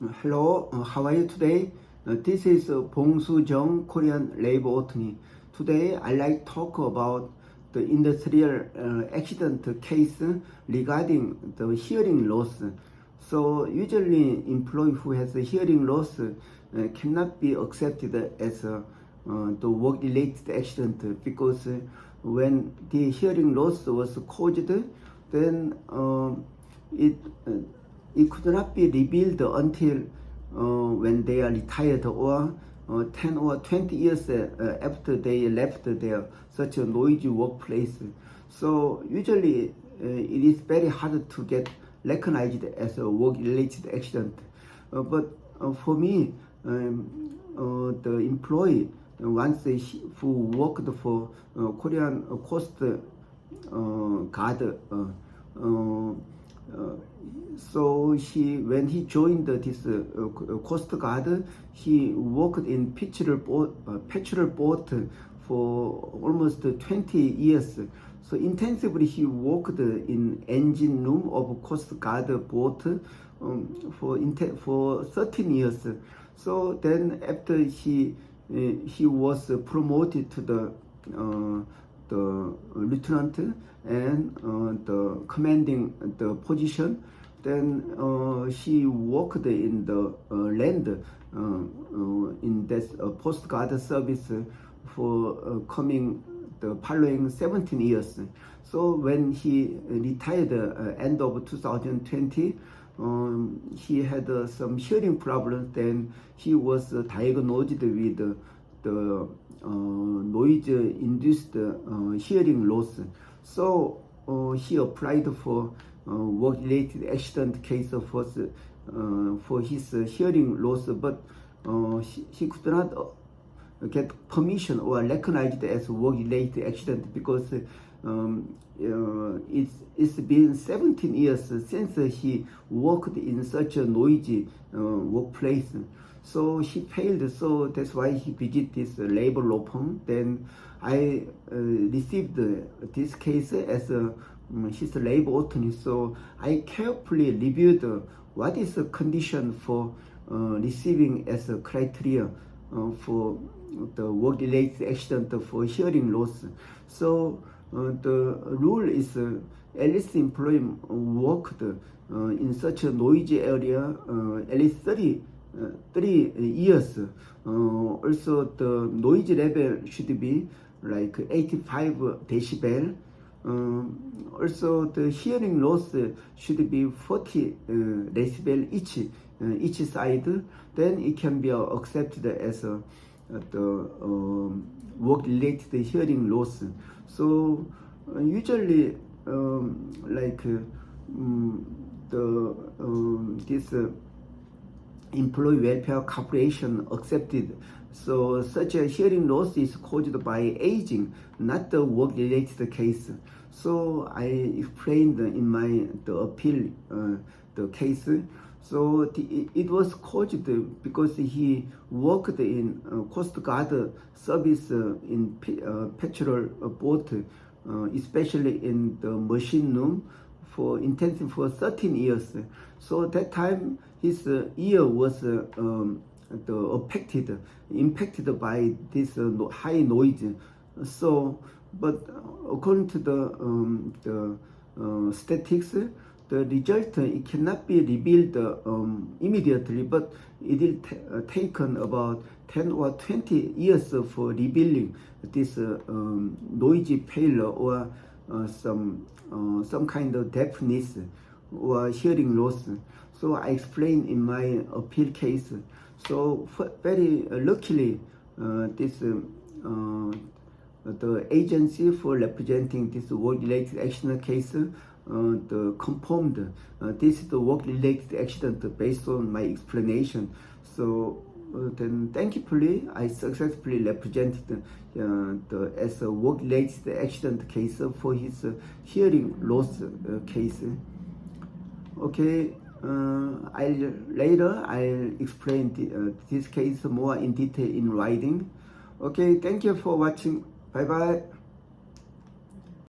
Hello, how are you today? This is Bong Soo-jung, Korean labor attorney. Today, I like to talk about the industrial accident case regarding the hearing loss. So usually, employee who has a hearing loss cannot be accepted as the work-related accident because when the hearing loss was caused, then it uh, it could not be revealed until when they are retired or 10 or 20 years after they left their such a noisy workplace. So usually it is very hard to get recognized as a work-related accident. But for me, the employee once who worked for Korean Coast Guard. So when he joined this Coast Guard, he worked in patrol boat for almost 20 years. So intensively he worked in engine room of Coast Guard boat for 13 years. So then after he was promoted to the lieutenant and the commanding the position. Then he worked in the land in this Coast Guard service for the following 17 years. So when he retired end of 2020, he had some hearing problems. Then he was diagnosed with the noise-induced hearing loss. So he applied for work-related accident case for his hearing loss, but he could not get permission or recognized as work-related accident because it's been 17 years since he worked in such a noisy workplace. So he failed, so that's why he visited this labor law firm. Then I received this case as his labor attorney, so I carefully reviewed what is the condition for receiving as a criteria for the work-related accident for hearing loss. So the rule is at least employee worked in such a noisy area at least 3 years. Also the noise level should be like 85 decibel. Also the hearing loss should be 40 decibel each side. Then it can be accepted as the work-related hearing loss. So usually this employee welfare corporation accepted. So such a hearing loss is caused by aging, not the work-related case. So I explained in the appeal the case. So it was caused because he worked in Coast Guard service in patrol boat, especially in the machine room for 13 years. So at that time his ear was impacted by this high noise. So, but according to the statistics, the result it cannot be revealed immediately, but it will taken about 10 or 20 years for revealing this noisy failure or some kind of deafness or hearing loss. So I explained in my appeal case. So very luckily, the agency for representing this work-related accident case confirmed this is the work-related accident based on my explanation. So then thankfully I successfully represented as a work-related accident case for his hearing loss case. Okay, I'll explain this case more in detail in writing. Okay, thank you for watching. Bye bye.